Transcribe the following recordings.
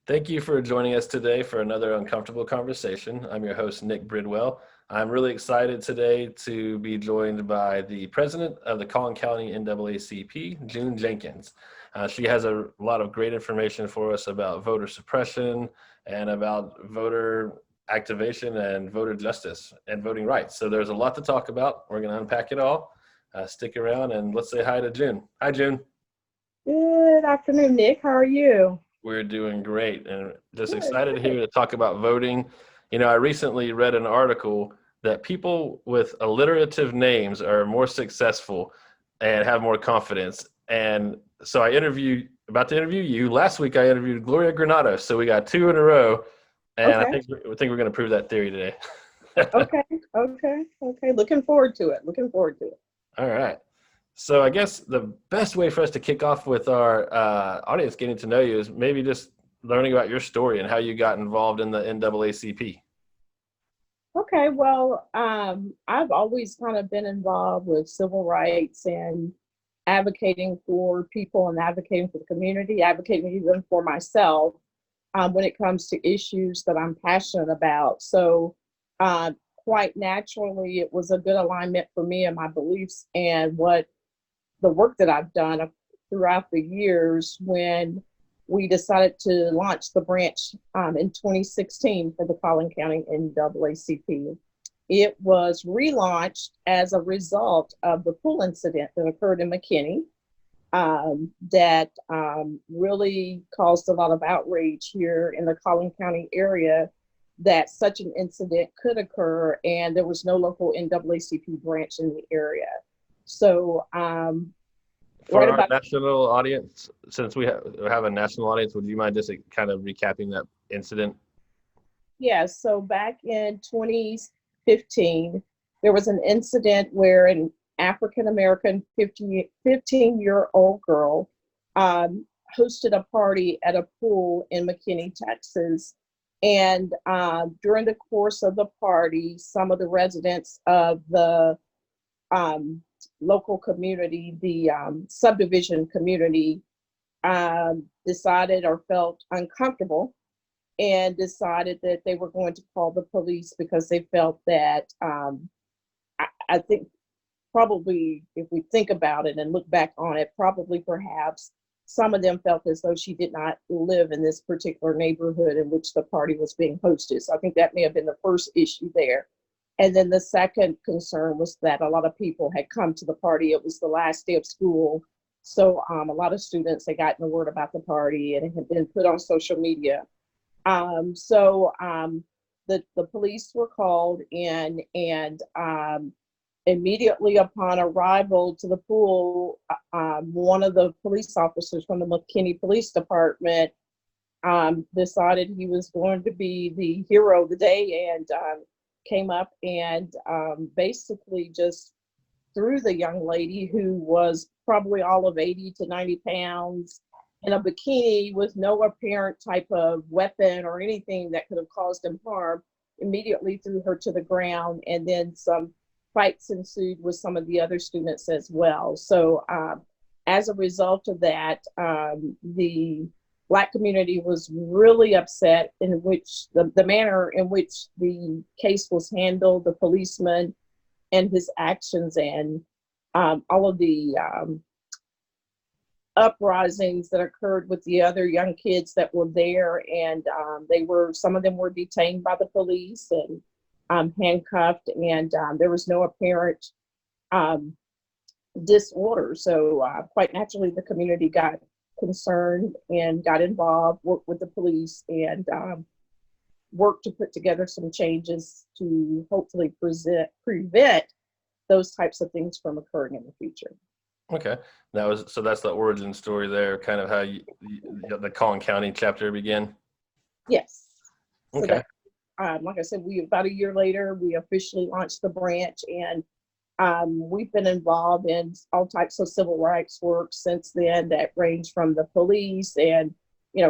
Thank you for joining us today for another uncomfortable conversation. I'm your host, Nick Bridwell. I'm really excited today to be joined by the president of the Collin County NAACP, June Jenkins. She has a lot of great information for us about voter suppression and about voter activation and voter justice and voting rights. So there's a lot to talk about. We're going to unpack it all. Stick around and let's say hi to June. Hi, June. Good afternoon, Nick. How are you? We're doing great and just Good, excited here good. to talk about voting. I recently read an article that people with alliterative names are more successful and have more confidence. And so about to interview you. Last week I interviewed Gloria Granado. So we got two in a row. And I Okay, think we're going to prove that theory today. okay, okay. Looking forward to it. Looking forward to it. All right. So I guess the best way for us to kick off with our audience getting to know you is maybe just learning about your story and how you got involved in the NAACP. Okay, well, I've always kind of been involved with civil rights and advocating for people and advocating for the community, advocating even for myself when it comes to issues that I'm passionate about. So, quite naturally, it was a good alignment for me and my beliefs and what the work that I've done throughout the years when we decided to launch the branch in 2016 for the Collin County NAACP. It was relaunched as a result of the pool incident that occurred in McKinney that really caused a lot of outrage here in the Collin County area that such an incident could occur, and there was no local NAACP branch in the area. So, For right our about, national audience, since we have a national audience, would you mind just kind of recapping that incident? yeah, so back in 2015, there was an incident where an African American 15-year-old girl hosted a party at a pool in McKinney, Texas. And during the course of the party, some of the residents of the um, local community, the subdivision community, decided or felt uncomfortable and decided that they were going to call the police because they felt that I think probably if we think about it and look back on it, probably perhaps some of them felt as though she did not live in this particular neighborhood in which the party was being hosted. So I think that may have been the first issue there. And then the second concern was that a lot of people had come to the party. It was the last day of school. So a lot of students had gotten the word about the party and it had been put on social media. The police were called in, and immediately upon arrival to the pool, one of the police officers from the McKinney Police Department decided he was going to be the hero of the day and came up and basically just threw the young lady, who was probably all of 80 to 90 pounds, in a bikini with no apparent type of weapon or anything that could have caused him harm, immediately threw her to the ground. And then some fights ensued with some of the other students as well. So as a result of that, the Black community was really upset in which the manner in which the case was handled, the policeman and his actions, and all of the uprisings that occurred with the other young kids that were there. And some of them were detained by the police and handcuffed, and there was no apparent disorder. So quite naturally, the community got concerned and got involved, worked with the police, and worked to put together some changes to hopefully prevent those types of things from occurring in the future. Okay. That's the origin story there, kind of how the Collin County chapter began. Yes. So Okay. that, like I said, about a year later, we officially launched the branch, and we've been involved in all types of civil rights work since then that range from the police and,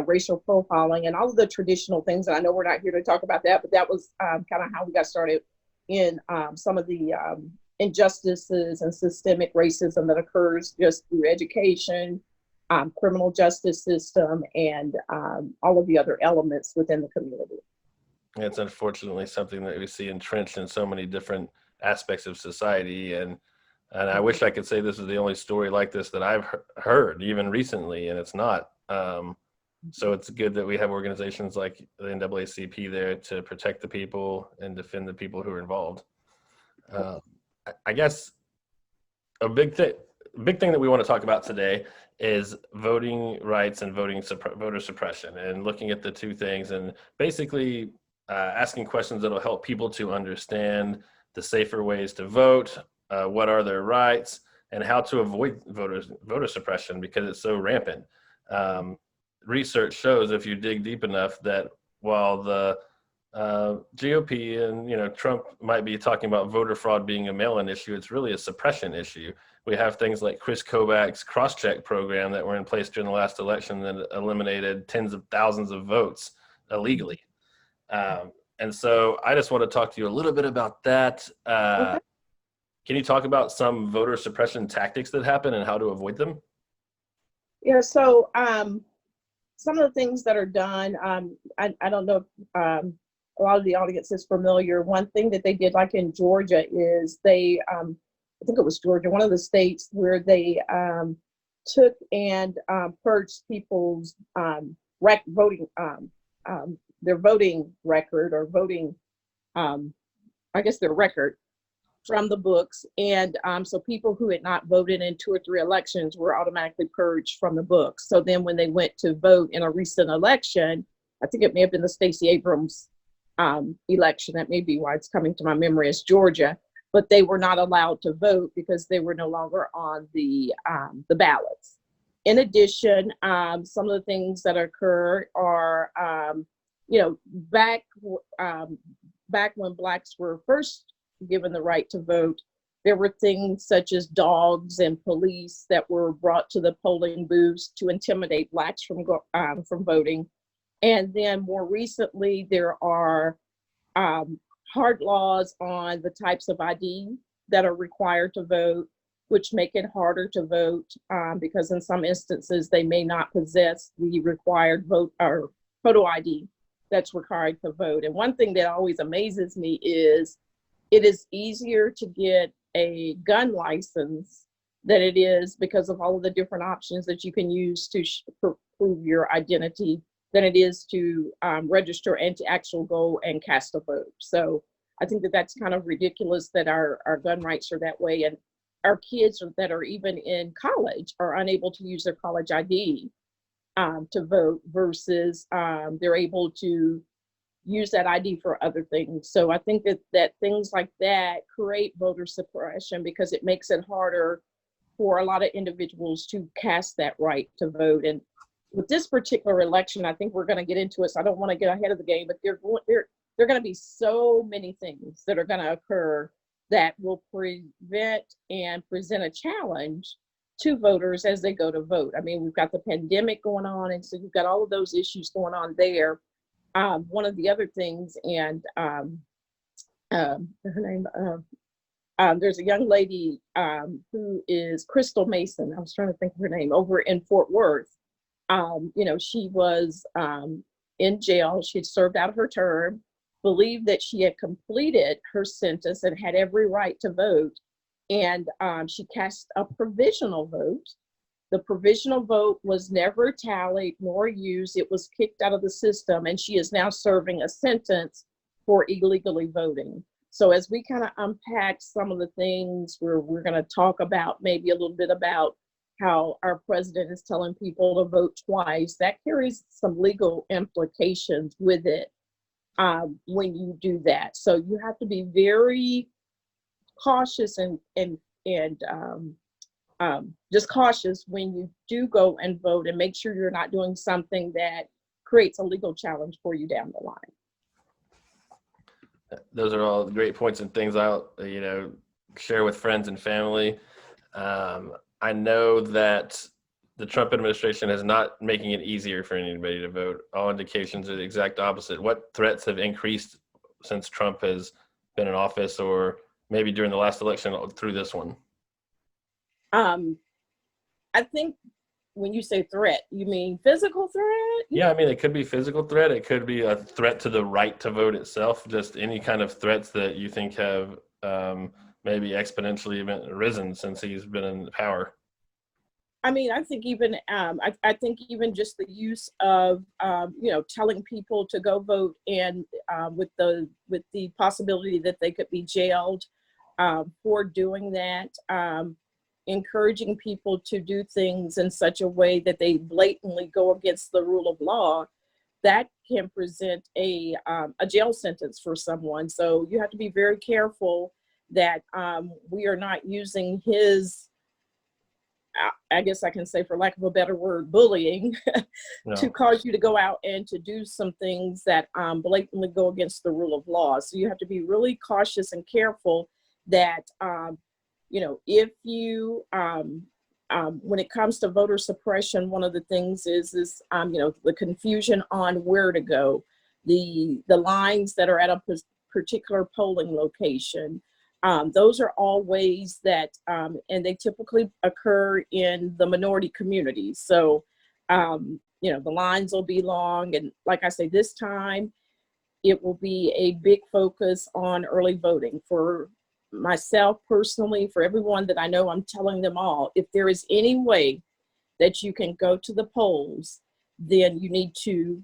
racial profiling and all of the traditional things. And I know we're not here to talk about that, but that was kind of how we got started in some of the injustices and systemic racism that occurs just through education, criminal justice system, and all of the other elements within the community. It's unfortunately something that we see entrenched in so many different aspects of society, and I wish I could say this is the only story like this that I've heard, even recently, and it's not. So it's good that we have organizations like the NAACP there to protect the people and defend the people who are involved. I guess a big thing that we want to talk about today is voting rights and voter suppression, and looking at the two things, and basically asking questions that will help people to understand the safer ways to vote, what are their rights, and how to avoid voter suppression, because it's so rampant. Research shows, if you dig deep enough, that while the GOP and Trump might be talking about voter fraud being a mail-in issue, it's really a suppression issue. We have things like Chris Kobach's cross-check program that were in place during the last election that eliminated tens of thousands of votes illegally. And so I just want to talk to you a little bit about that. Okay. Can you talk about some voter suppression tactics that happen and how to avoid them? Yeah, so some of the things that are done, I don't know if a lot of the audience is familiar. One thing that they did, like in Georgia, is they, I think it was Georgia, one of the states where they took and purged people's voting, their voting record, or voting, I guess their record, from the books. And so people who had not voted in 2 or 3 elections were automatically purged from the books. So then when they went to vote in a recent election, I think it may have been the Stacey Abrams election, that may be why it's coming to my memory as Georgia, but they were not allowed to vote because they were no longer on the ballots. In addition, some of the things that occur are, back when Blacks were first given the right to vote, there were things such as dogs and police that were brought to the polling booths to intimidate Blacks from voting. And then more recently, there are hard laws on the types of ID that are required to vote, which make it harder to vote because in some instances they may not possess the required vote or photo ID that's required to vote. And one thing that always amazes me is it is easier to get a gun license than it is, because of all of the different options that you can use to prove your identity, than it is to register and to actually go and cast a vote. So I think that that's kind of ridiculous that our gun rights are that way. And our kids that are even in college are unable to use their college ID to vote, versus they're able to use that ID for other things. So I think that things like that create voter suppression, because it makes it harder for a lot of individuals to cast that right to vote. And with this particular election, I think we're going to get into it, so I don't want to get ahead of the game, but there are going to be so many things that are going to occur that will prevent and present a challenge to voters as they go to vote. I mean, we've got the pandemic going on, and so you've got all of those issues going on there. One of the other things, and her name, there's a young lady who is Crystal Mason. I was trying to think of her name, over in Fort Worth. She was in jail. She had served out her term, believed that she had completed her sentence and had every right to vote. And she cast a provisional vote. The provisional vote was never tallied nor used. It was kicked out of the system, and she is now serving a sentence for illegally voting. So as we kind of unpack some of the things where we're going to talk about, maybe a little bit about how our president is telling people to vote twice, that carries some legal implications with it when you do that. So you have to be very cautious and just cautious when you do go and vote, and make sure you're not doing something that creates a legal challenge for you down the line. Those are all great points and things I'll share with friends and family. I know that the Trump administration is not making it easier for anybody to vote. All indications are the exact opposite. What threats have increased since Trump has been in office, or maybe during the last election through this one? I think when you say threat, you mean physical threat? Yeah, I mean, it could be physical threat. It could be a threat to the right to vote itself. Just any kind of threats that you think have maybe exponentially even risen since he's been in power. I mean, I think even I think even just the use of telling people to go vote, and with the possibility that they could be jailed for doing that, encouraging people to do things in such a way that they blatantly go against the rule of law, that can present a jail sentence for someone. So you have to be very careful that we are not using his, I guess I can say, for lack of a better word, bullying to cause you to go out and to do some things that blatantly go against the rule of law. So you have to be really cautious and careful that, if you, when it comes to voter suppression, one of the things is the confusion on where to go, the lines that are at a particular polling location. Those are all ways that, and they typically occur in the minority communities. So, the lines will be long. And like I say, this time it will be a big focus on early voting. For myself personally, for everyone that I know, I'm telling them all, if there is any way that you can go to the polls, then you need to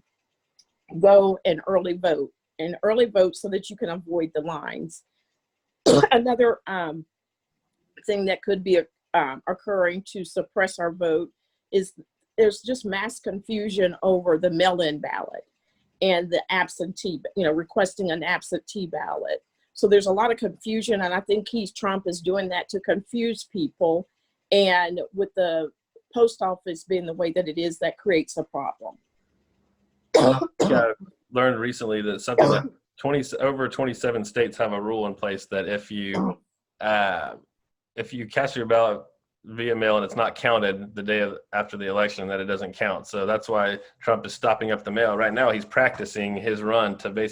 go and early vote so that you can avoid the lines. Another thing that could be occurring to suppress our vote is there's just mass confusion over the mail-in ballot and the absentee, requesting an absentee ballot. So there's a lot of confusion, and I think Trump is doing that to confuse people. And with the post office being the way that it is, that creates a problem. I learned recently that something like over 27 states have a rule in place that if you cast your ballot via mail and it's not counted the day after the election, that it doesn't count. So that's why Trump is stopping up the mail. Right now, he's practicing his run to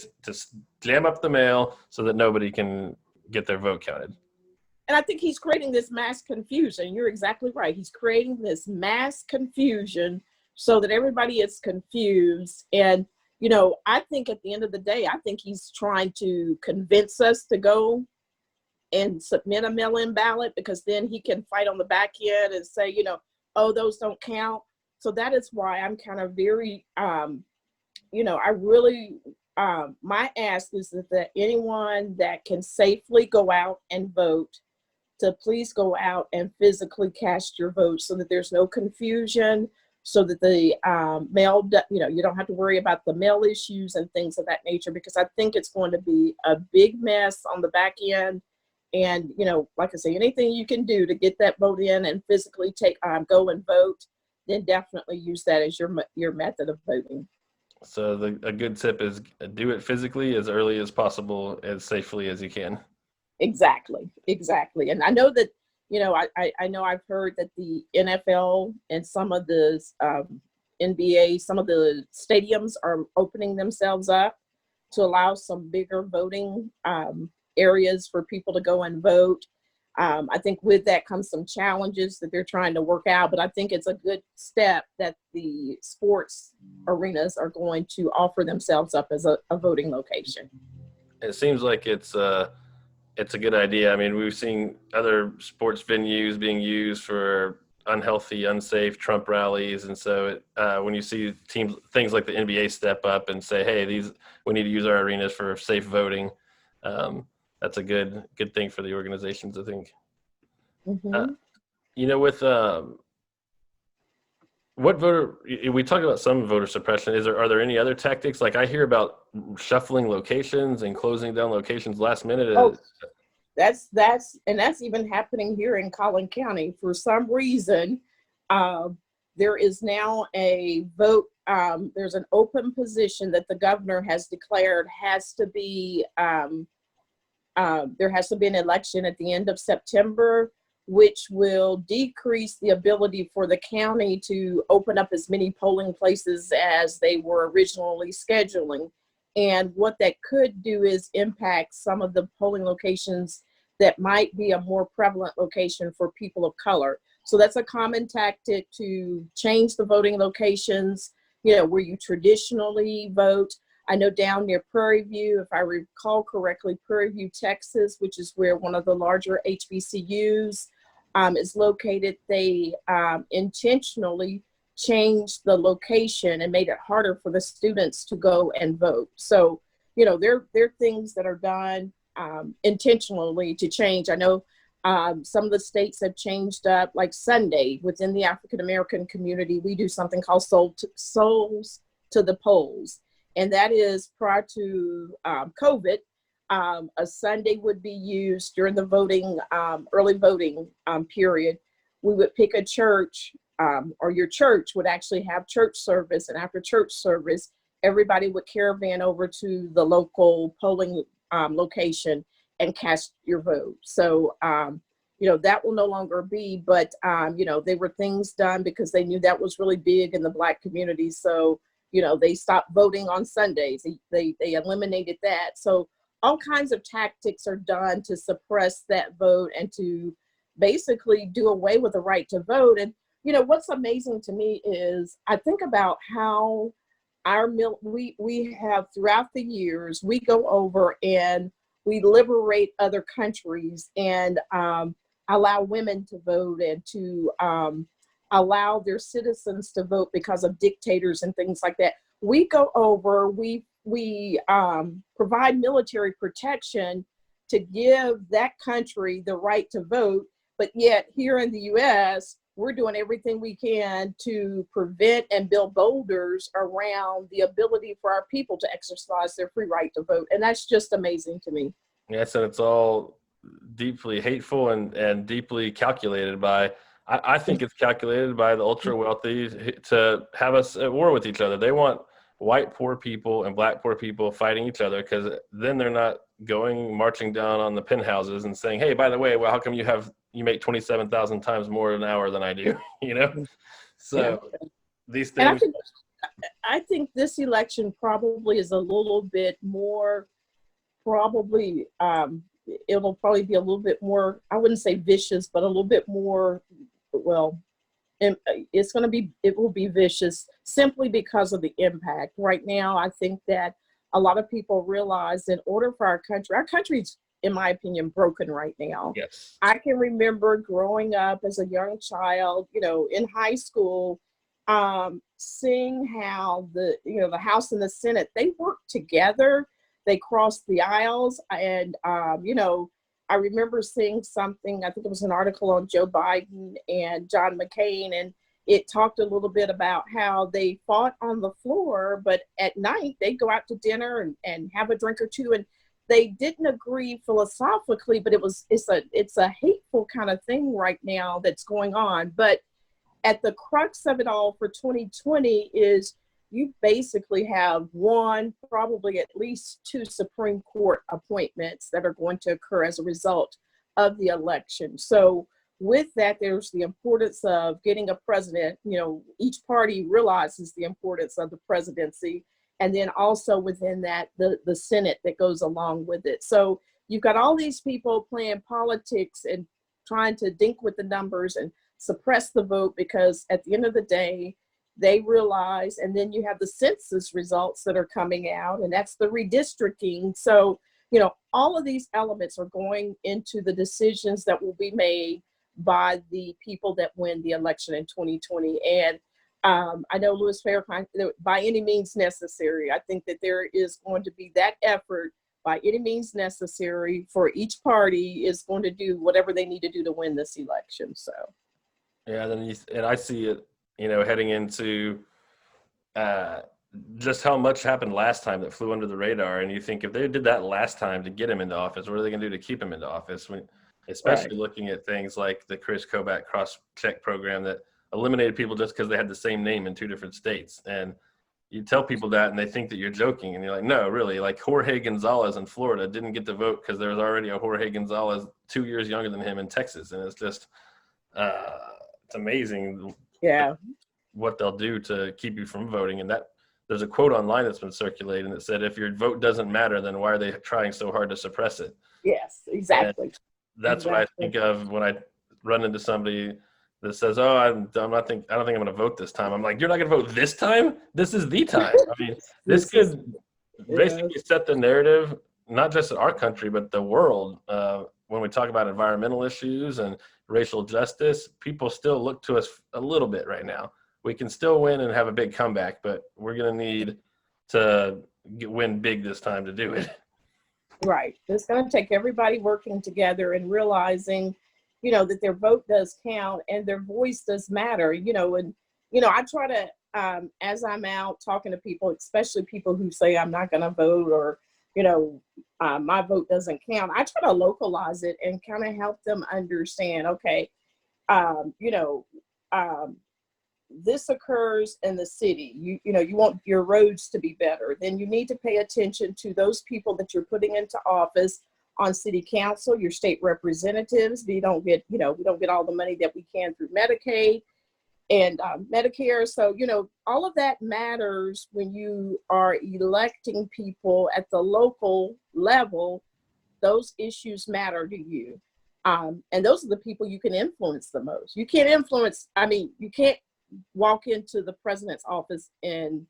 jam up the mail so that nobody can get their vote counted. And I think he's creating this mass confusion. You're exactly right. He's creating this mass confusion so that everybody is confused. And I think at the end of the day, I think he's trying to convince us to go and submit a mail-in ballot, because then he can fight on the back end and say, those don't count. So that is why I'm kind of very, I really, my ask is that anyone that can safely go out and vote, to please go out and physically cast your vote so that there's no confusion, so that the mail, you don't have to worry about the mail issues and things of that nature, because I think it's going to be a big mess on the back end. And, like I say, anything you can do to get that vote in and physically go and vote, then definitely use that as your method of voting. So a good tip is do it physically as early as possible, as safely as you can. Exactly. And I know that, I know I've heard that the NFL and some of the NBA, some of the stadiums are opening themselves up to allow some bigger voting areas for people to go and vote. I think with that comes some challenges that they're trying to work out, but I think it's a good step that the sports arenas are going to offer themselves up as a voting location. It seems like it's a good idea. I mean, we've seen other sports venues being used for unhealthy, unsafe Trump rallies, and so when you see things like the NBA step up and say, "Hey, we need to use our arenas for safe voting," that's a good thing for the organizations, I think. Mm-hmm. With what voter, we talked about some voter suppression. Are there any other tactics? Like I hear about shuffling locations and closing down locations last minute. Oh, that's even happening here in Collin County. For some reason, there is now a vote. There's an open position that the governor has declared has to be. There has to be an election at the end of September, which will decrease the ability for the county to open up as many polling places as they were originally scheduling. And what that could do is impact some of the polling locations that might be a more prevalent location for people of color. So that's a common tactic to change the voting locations, where you traditionally vote. I know down near Prairie View, if I recall correctly, Prairie View, Texas, which is where one of the larger HBCUs is located, they intentionally changed the location and made it harder for the students to go and vote. So, there are things that are done intentionally to change. I know some of the states have changed up, like Sunday within the African American community, we do something called Souls to the Polls. And that is prior to COVID, a Sunday would be used during the voting, early voting period. We would pick a church, or your church would actually have church service. And after church service, everybody would caravan over to the local polling location and cast your vote. So, that will no longer be, but, there were things done because they knew that was really big in the Black community. So, they stopped voting on Sundays. They eliminated that. So all kinds of tactics are done to suppress that vote and to basically do away with the right to vote. And, what's amazing to me is I think about how we have throughout the years, we go over and we liberate other countries and allow women to vote and to allow their citizens to vote because of dictators and things like that. We go over, we provide military protection to give that country the right to vote, but yet here in the US, we're doing everything we can to prevent and build boulders around the ability for our people to exercise their free right to vote. And that's just amazing to me. Yes, and it's all deeply hateful and deeply calculated by, I think it's calculated by the ultra wealthy to have us at war with each other. They want white poor people and Black poor people fighting each other, because then they're not marching down on the penthouses and saying, hey, by the way, well, how come you make 27,000 times more an hour than I do? So these things. I think this election probably is a little bit more, it'll probably be a little bit more, I wouldn't say vicious, but a little bit more, it will be vicious simply because of the impact. Right now, I think that a lot of people realize in order for our country's, in my opinion, broken right now. Yes. I can remember growing up as a young child, in high school, seeing how the House and the Senate, they work together. They crossed the aisles. And, I remember seeing something, I think it was an article on Joe Biden and John McCain, and it talked a little bit about how they fought on the floor, but at night they'd go out to dinner and have a drink or two. And they didn't agree philosophically, but it's a hateful kind of thing right now that's going on. But at the crux of it all for 2020 is you basically have probably at least two Supreme Court appointments that are going to occur as a result of the election. So with that, there's the importance of getting a president. Each party realizes the importance of the presidency. And then also within that, the Senate that goes along with it. So you've got all these people playing politics and trying to dink with the numbers and suppress the vote, because at the end of the day, they realize, and then you have the census results that are coming out, and that's the redistricting. So, all of these elements are going into the decisions that will be made by the people that win the election in 2020. And I know Louis Farrakhan, by any means necessary, I think that there is going to be that effort by any means necessary for each party is going to do whatever they need to do to win this election. So. Yeah, and I see it, heading into just how much happened last time that flew under the radar. And you think if they did that last time to get him into office, what are they going to do to keep him into office? Especially looking at things like the Chris Kobach cross-check program that eliminated people just because they had the same name in two different states. And you tell people that and they think that you're joking. And you're like, no, really, like Jorge Gonzalez in Florida didn't get to vote because there was already a Jorge Gonzalez 2 years younger than him in Texas. And it's just, it's amazing. Yeah. What they'll do to keep you from voting. And that there's a quote online that's been circulating that said, if your vote doesn't matter, then why are they trying so hard to suppress it? Yes, exactly. And that's what I think of when I run into somebody that says, "Oh, I don't think I'm going to vote this time." I'm like, "You're not going to vote this time? This is the time." I mean, this could basically set the narrative, not just in our country, but the world. When we talk about environmental issues and racial justice, people still look to us a little bit right now. We can still win and have a big comeback, but we're going to need to win big this time to do it. Right. It's going to take everybody working together and realizing, that their vote does count and their voice does matter, and, I try to, as I'm out talking to people, especially people who say I'm not going to vote or, my vote doesn't count. I try to localize it and kind of help them understand, okay, this occurs in the city. You want your roads to be better. Then you need to pay attention to those people that you're putting into office on city council, your state representatives. We don't get all the money that we can through Medicaid and Medicare. So, all of that matters when you are electing people at the local level. Those issues matter to you. And those are the people you can influence the most. You can't walk into the president's office in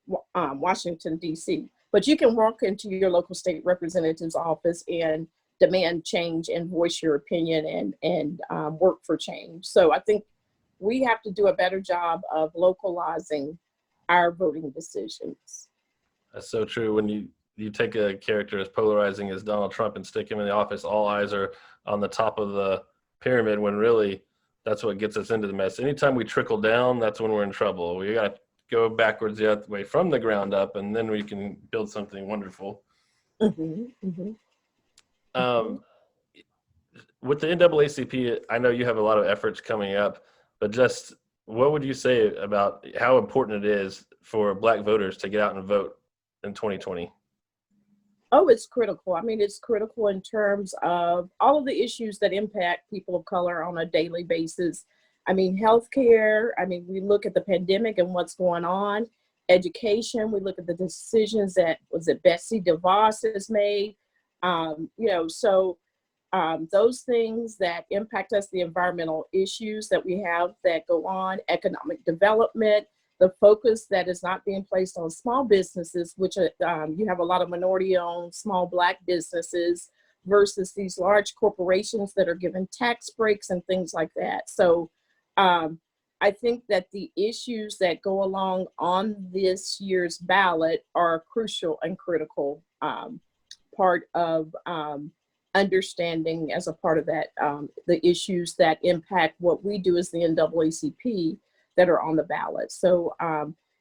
Washington, D.C., but you can walk into your local state representative's office and demand change and voice your opinion and work for change. So I think we have to do a better job of localizing our voting decisions. That's so true. When you take a character as polarizing as Donald Trump and stick him in the office, all eyes are on the top of the pyramid, when really that's what gets us into the mess. Anytime we trickle down, that's when we're in trouble. We got to go backwards the other way from the ground up, and then we can build something wonderful. Mm-hmm, mm-hmm. With the NAACP, I know you have a lot of efforts coming up, but just what would you say about how important it is for Black voters to get out and vote in 2020? Oh, it's critical. I mean, it's critical in terms of all of the issues that impact people of color on a daily basis. I mean, healthcare. I mean, we look at the pandemic and what's going on. Education. We look at the decisions that Betsy DeVos has made. Those things that impact us, the environmental issues that we have that go on, economic development, the focus that is not being placed on small businesses, which you have a lot of minority-owned small Black businesses versus these large corporations that are given tax breaks and things like that. So I think that the issues that go along on this year's ballot are a crucial and critical part of understanding as a part of that, the issues that impact what we do as the NAACP that are on the ballot. So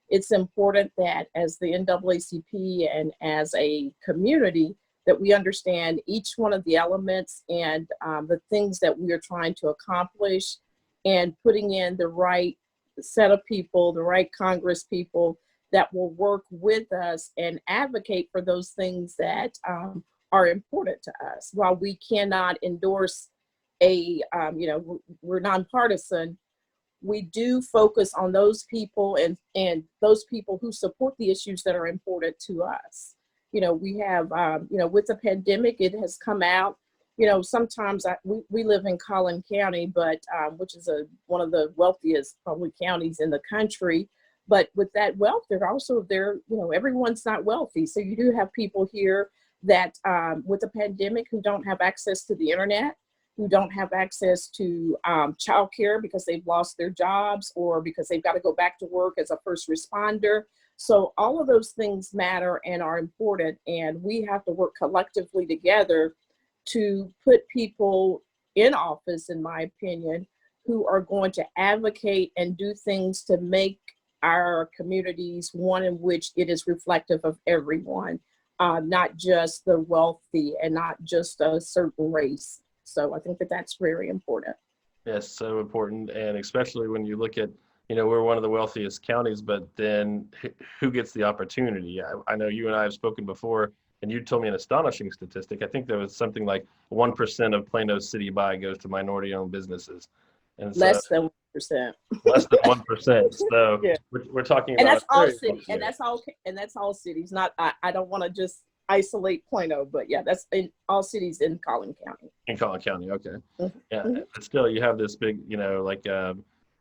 it's important that as the NAACP and as a community that we understand each one of the elements and the things that we are trying to accomplish, and putting in the right set of people, the right Congress people that will work with us and advocate for those things that are important to us. While we cannot endorse we're nonpartisan, we do focus on those people and those people who support the issues that are important to us. We have, with the pandemic, it has come out, sometimes we live in Collin County, but which is one of the wealthiest probably counties in the country. But with that wealth, everyone's not wealthy. So you do have people here that with the pandemic who don't have access to the internet, who don't have access to childcare because they've lost their jobs or because they've got to go back to work as a first responder. So all of those things matter and are important, and we have to work collectively together to put people in office, in my opinion, who are going to advocate and do things to make our communities one in which it is reflective of everyone, not just the wealthy and not just a certain race. So I think that that's very important. Yes, so important. And especially when you look at, we're one of the wealthiest counties, but then who gets the opportunity? I know you and I have spoken before, and you told me an astonishing statistic. I think there was something like 1% of Plano's city buy goes to minority-owned businesses. And less than 1%. Less than 1%. So yeah. we're talking about, and that's all cities. And that's all cities. Not, I don't want to just isolate Plano, but yeah, that's in all cities in Collin County. In Collin County, okay. Yeah, Mhm. but still, you have this big, like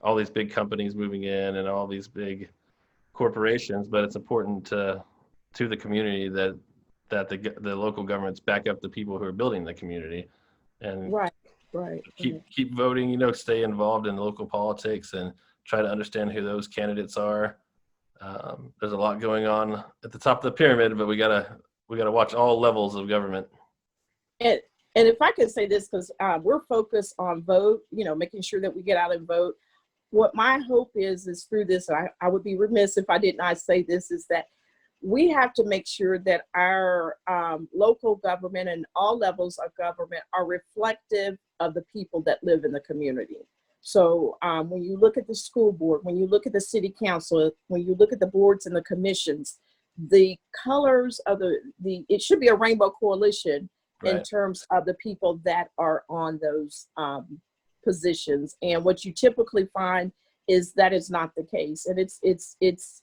all these big companies moving in and all these big corporations, but it's important to the community that the local governments back up the people who are building the community and Right, right, right. keep voting. Stay involved in local politics and try to understand who those candidates are. There's a lot going on at the top of the pyramid, but we gotta watch all levels of government. And and if I could say this, because we're focused on vote, making sure that we get out and vote. What my hope is through this, I would be remiss if I did not say this, is that we have to make sure that our local government and all levels of government are reflective of the people that live in the community. So when you look at the school board, when you look at the city council, when you look at the boards and the commissions, the colors of it should be a rainbow coalition in Right. terms of the people that are on those positions. And what you typically find is that is not the case. And it's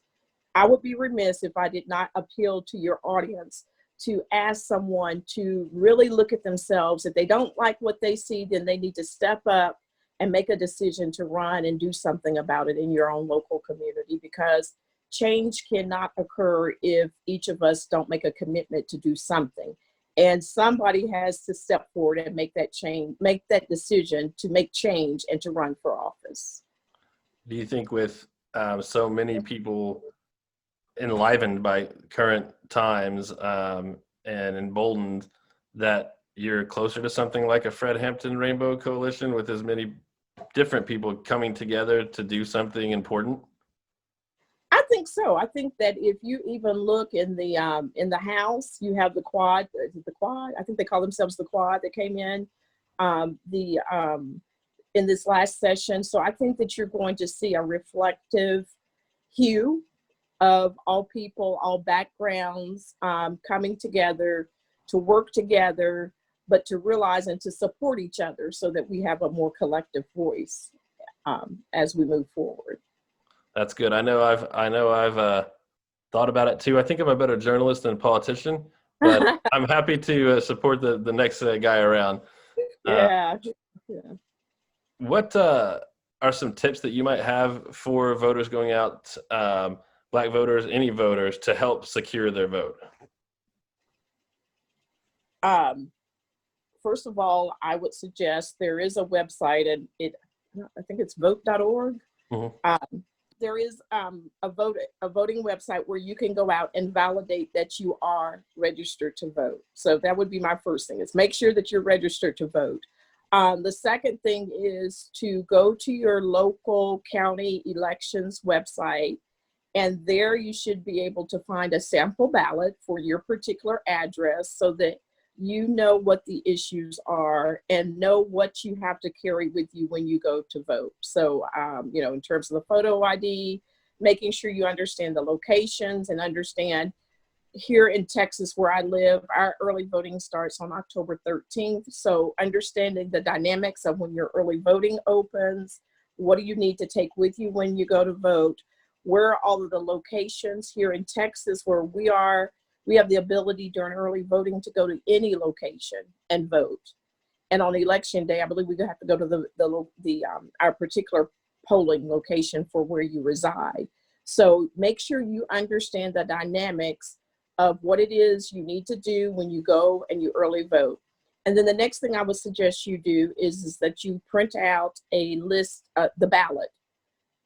I would be remiss if I did not appeal to your audience to ask someone to really look at themselves. If they don't like what they see, then they need to step up and make a decision to run and do something about it in your own local community, because change cannot occur if each of us don't make a commitment to do something. And somebody has to step forward and make that change, make that decision to make change and to run for office. Do you think with so many people enlivened by current times and emboldened that you're closer to something like a Fred Hampton Rainbow Coalition with as many different people coming together to do something important? I think so. I think that if you even look in the House, you have the Quad. Is it the Quad? I think they call themselves the Quad that came in the in this last session. So I think that you're going to see a reflective hue of all people, all backgrounds coming together to work together, but to realize and to support each other so that we have a more collective voice as we move forward. That's good. I know I've thought about it too. I think I'm a better journalist than a politician, but I'm happy to support the next guy around. Yeah. Yeah. What are some tips that you might have for voters going out, Black voters, any voters, to help secure their vote? First of all, I would suggest there is a website, and I think it's vote.org. Mm-hmm. There is a voting website where you can go out and validate that you are registered to vote. So that would be my first thing, is make sure that you're registered to vote. The second thing is to go to your local county elections website, and there you should be able to find a sample ballot for your particular address so that you know what the issues are and know what you have to carry with you when you go to vote. So, in terms of the photo ID, making sure you understand the locations and understand here in Texas where I live, our early voting starts on October 13th. So understanding the dynamics of when your early voting opens, what do you need to take with you when you go to vote? Where are all of the locations here in Texas where we are? We have the ability during early voting to go to any location and vote. And on election day, I believe we have to go to our particular polling location for where you reside. So make sure you understand the dynamics of what it is you need to do when you go and you early vote. And then the next thing I would suggest you do is that you print out a list, the ballot,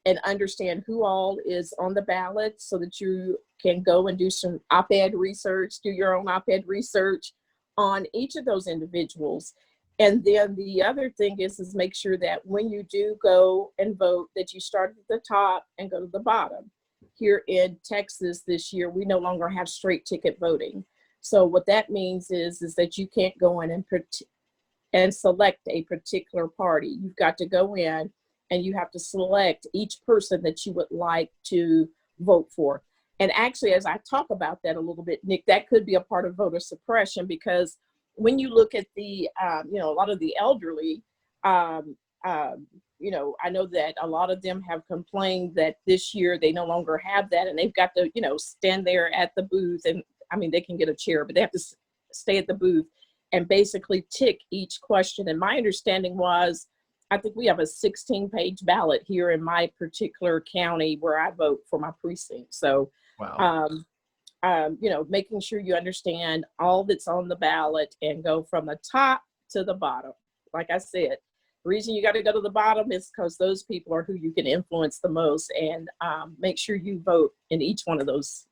and understand who all is on the ballot so that you can go and do some op-ed research, do your own op-ed research on each of those individuals. And then the other thing is make sure that when you do go and vote, that you start at the top and go to the bottom. Here in Texas this year, we no longer have straight ticket voting. So what that means is that you can't go in and select a particular party. You've got to go in and you have to select each person that you would like to vote for. And actually, as I talk about that a little bit, Nick, that could be a part of voter suppression, because when you look at a lot of the elderly, I know that a lot of them have complained that this year they no longer have that, and they've got to, stand there at the booth and I mean, they can get a chair, but they have to stay at the booth and basically tick each question. And my understanding was, I think we have a 16-page ballot here in my particular county where I vote for my precinct. So, Wow. making sure you understand all that's on the ballot and go from the top to the bottom. Like I said, the reason you got to go to the bottom is because those people are who you can influence the most, and make sure you vote in each one of those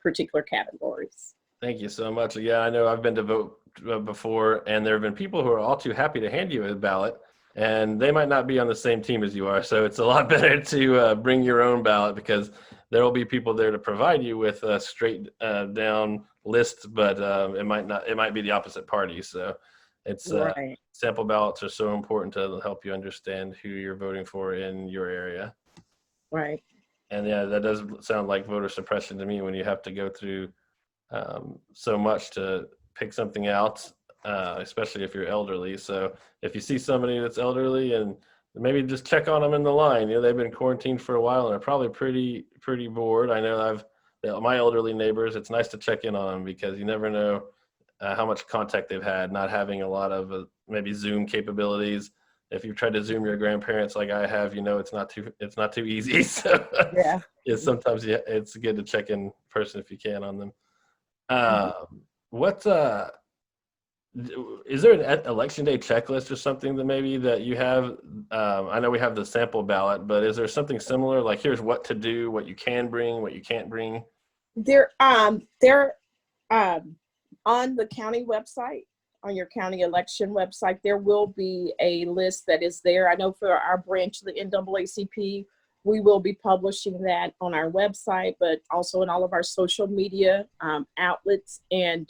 particular categories. Thank you so much. Yeah, I know I've been to vote before, and there have been people who are all too happy to hand you a ballot, and they might not be on the same team as you are. So it's a lot better to bring your own ballot, because there will be people there to provide you with a straight down list, but it might be the opposite party. So it's Right. sample ballots are so important to help you understand who you're voting for in your area. Right. And yeah, that does sound like voter suppression to me, when you have to go through so much to pick something out, especially if you're elderly. So if you see somebody that's elderly, and maybe just check on them in the line. They've been quarantined for a while and are probably pretty bored. I know my elderly neighbors, it's nice to check in on them, because you never know how much contact they've had, not having a lot of maybe Zoom capabilities. If you've tried to Zoom your grandparents like I have, it's not too easy. So Yeah. sometimes it's good to check in person if you can on them. What is there an election day checklist or something that you have? I know we have the sample ballot, but is there something similar? Like, here's what to do, what you can bring, what you can't bring. They're on the county website, on your county election website, there will be a list that is there. I know for our branch of the NAACP, we will be publishing that on our website, but also in all of our social media outlets. And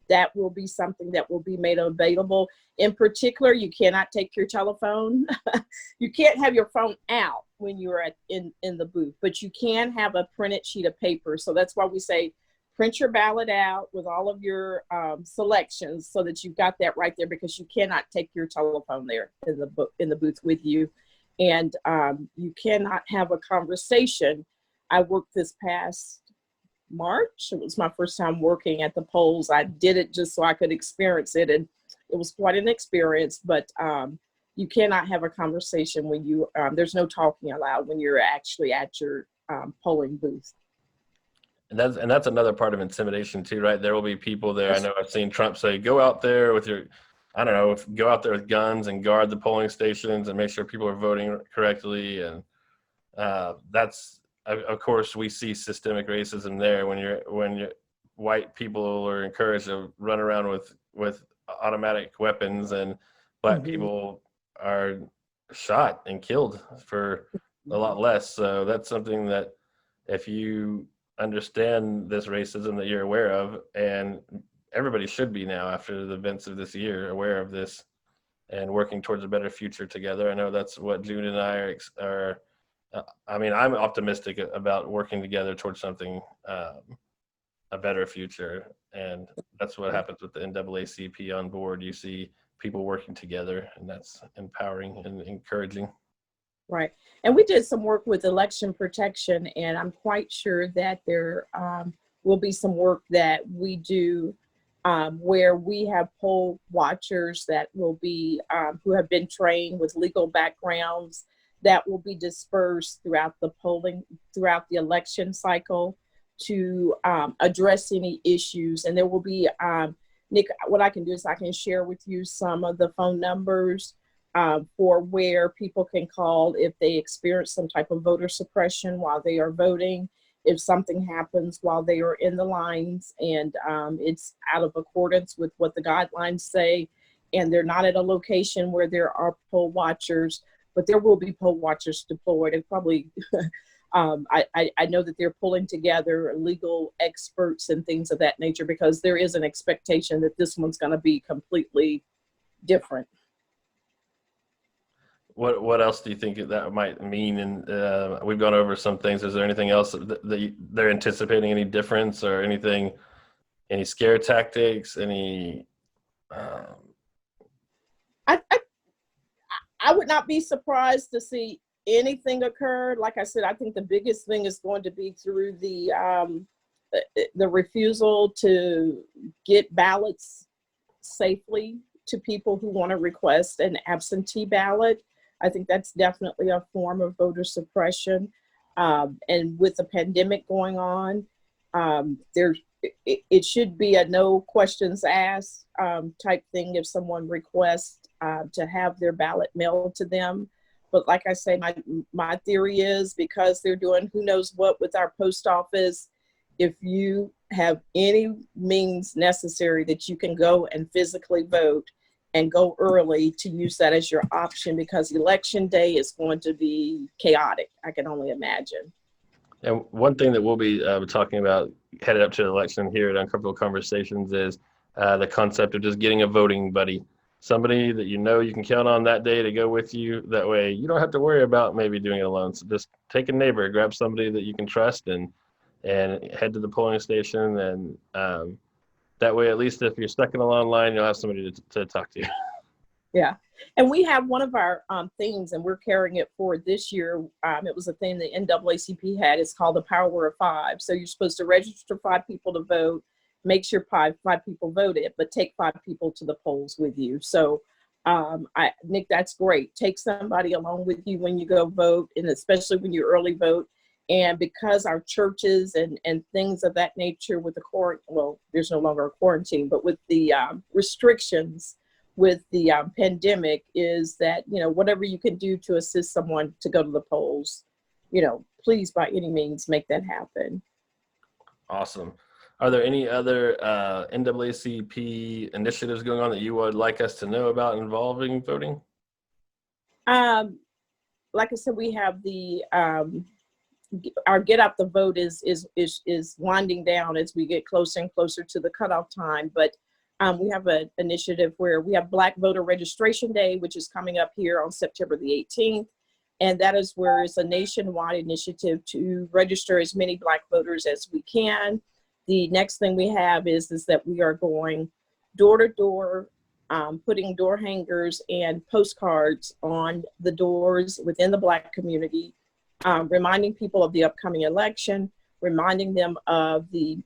that will be something that will be made available. In particular, you cannot take your telephone. You can't have your phone out when you're in the booth, but you can have a printed sheet of paper. So that's why we say print your ballot out with all of your selections, so that you've got that right there, because you cannot take your telephone there in the booth with you. And you cannot have a conversation. I worked this past March. It was my first time working at the polls. I did it just so I could experience it, and it was quite an experience. But you cannot have a conversation when there's no talking allowed when you're actually at your polling booth. And that's another part of intimidation too, right? There will be people there. I know I've seen Trump say, go out there with go out there with guns and guard the polling stations and make sure people are voting correctly. And that's, of course, we see systemic racism there when white people are encouraged to run around with automatic weapons, and black people are shot and killed for a lot less. So that's something that, if you understand this racism that you're aware of, and everybody should be now after the events of this year, aware of this and working towards a better future together. I know that's what June and I are. I'm optimistic about working together towards something, a better future. And that's what happens with the NAACP on board. You see people working together, and that's empowering and encouraging. Right. And we did some work with election protection, and I'm quite sure that there will be some work that we do where we have poll watchers that will be who have been trained with legal backgrounds, that will be dispersed throughout the election cycle to address any issues. And there will be, Nick, what I can do is I can share with you some of the phone numbers for where people can call if they experience some type of voter suppression while they are voting, if something happens while they are in the lines and it's out of accordance with what the guidelines say, and they're not at a location where there are poll watchers, but there will be poll watchers deployed. And probably, I know that they're pulling together legal experts and things of that nature, because there is an expectation that this one's going to be completely different. What else do you think that might mean? And we've gone over some things. Is there anything else that they're anticipating, any difference or anything, any scare tactics, any? I would not be surprised to see anything occur. Like I said, I think the biggest thing is going to be through the the refusal to get ballots safely to people who want to request an absentee ballot. I think that's definitely a form of voter suppression. And with the pandemic going on, it should be a no questions asked type thing if someone requests to have their ballot mailed to them. But like I say, my theory is because they're doing who knows what with our post office, if you have any means necessary that you can go and physically vote and go early, to use that as your option, because election day is going to be chaotic. I can only imagine. And one thing that we'll be talking about headed up to the election here at Uncomfortable Conversations is the concept of just getting a voting buddy, somebody that you know you can count on that day to go with you. That way you don't have to worry about maybe doing it alone. So just take a neighbor, grab somebody that you can trust, and head to the polling station. And that way, at least if you're stuck in a long line, you'll have somebody to talk to. Yeah. And we have one of our themes, and we're carrying it forward this year. It was a theme the NAACP had. It's called the Power of Five. So you're supposed to register 5 people to vote, make sure five people voted, but take 5 people to the polls with you. So Nick, that's great. Take somebody along with you when you go vote, and especially when you early vote. And because our churches and things of that nature with the well, there's no longer a quarantine, but with the restrictions with the pandemic, is that, whatever you can do to assist someone to go to the polls, please by any means make that happen. Awesome. Are there any other NAACP initiatives going on that you would like us to know about involving voting? Like I said, we have the our Get Out the Vote is winding down as we get closer and closer to the cutoff time. But we have an initiative where we have Black Voter Registration Day, which is coming up here on September the 18th. And that is where it's a nationwide initiative to register as many Black voters as we can. The next thing we have is that we are going door to door, putting door hangers and postcards on the doors within the Black community, reminding people of the upcoming election, reminding them of the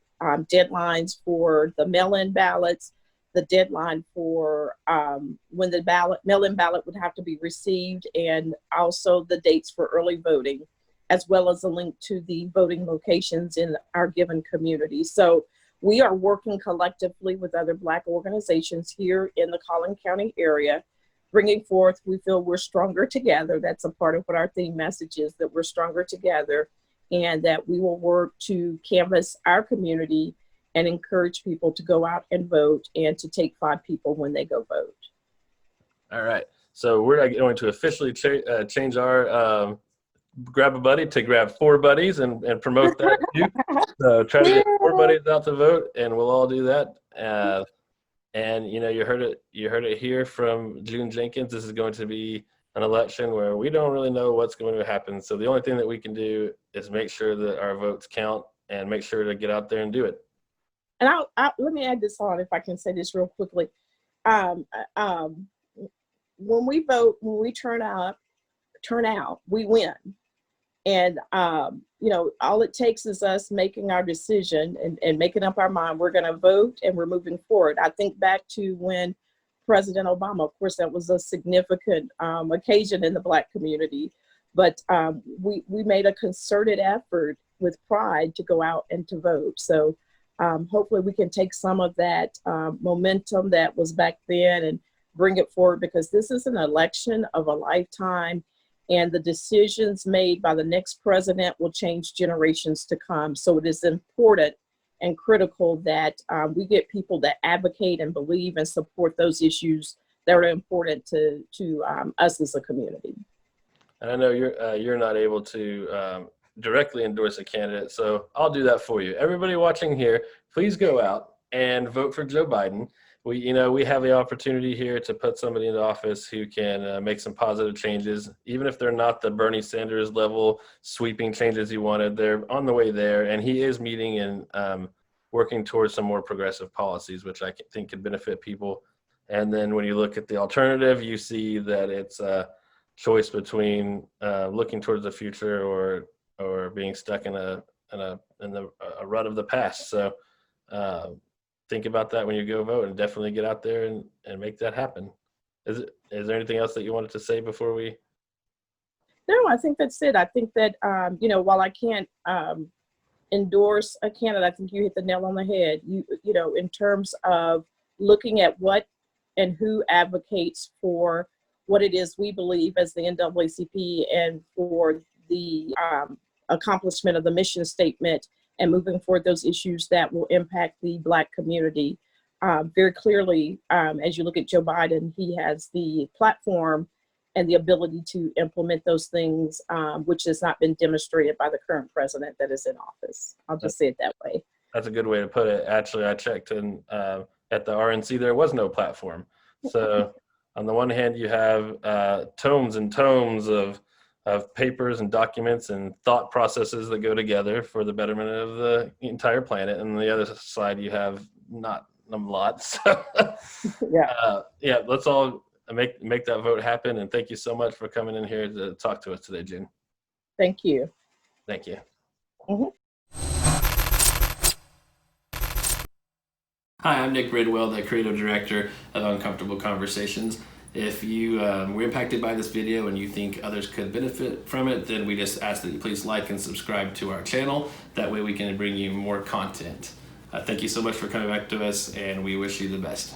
deadlines for the mail-in ballots, the deadline for when the mail-in ballot would have to be received, and also the dates for early voting, as well as a link to the voting locations in our given community. So we are working collectively with other Black organizations here in the Collin County area, bringing forth, we feel we're stronger together. That's a part of what our theme message is, that we're stronger together, and that we will work to canvass our community and encourage people to go out and vote, and to take 5 people when they go vote. All right. So we're going to officially change our grab a buddy to grab 4 buddies and promote that too. So try to get 4 buddies out to vote, and we'll all do that. And you heard it here from June Jenkins. This is going to be an election where we don't really know what's going to happen. So the only thing that we can do is make sure that our votes count and make sure to get out there and do it. And let me add this on, if I can say this real quickly. When we vote, when we turn out, we win. And, all it takes is us making our decision and making up our mind. We're going to vote, and we're moving forward. I think back to when President Obama, of course, that was a significant occasion in the Black community, but we made a concerted effort with pride to go out and to vote. So hopefully we can take some of that momentum that was back then and bring it forward, because this is an election of a lifetime, and the decisions made by the next president will change generations to come. So it is important and critical that we get people that advocate and believe and support those issues that are important to us as a community. And I know you're not able to directly endorse a candidate, so I'll do that for you. Everybody watching here, please go out and vote for Joe Biden. We have the opportunity here to put somebody into office who can make some positive changes, even if they're not the Bernie Sanders level sweeping changes he wanted. They're on the way there, and he is meeting and working towards some more progressive policies, which I think could benefit people. And then when you look at the alternative, you see that it's a choice between looking towards the future or being stuck in a rut of the past. So think about that when you go vote, and definitely get out there and make that happen. Is there anything else that you wanted to say before we? No, I think that's it. I think that, while I can't endorse a candidate, I think you hit the nail on the head. In terms of looking at what and who advocates for what it is we believe as the NAACP and for the accomplishment of the mission statement and moving forward those issues that will impact the Black community. Very clearly, as you look at Joe Biden, he has the platform and the ability to implement those things, which has not been demonstrated by the current president that is in office. I'll just say it that way. That's a good way to put it. Actually, I checked and at the RNC, there was no platform. So on the one hand, you have tomes and tomes of papers and documents and thought processes that go together for the betterment of the entire planet. And on the other side, you have not a lot. So let's all make that vote happen. And thank you so much for coming in here to talk to us today, June. Thank you. Thank you. Mm-hmm. Hi, I'm Nick Bridwell, the creative director of Uncomfortable Conversations. If you were impacted by this video and you think others could benefit from it, then we just ask that you please like and subscribe to our channel. That way we can bring you more content. Thank you so much for coming back to us, and we wish you the best.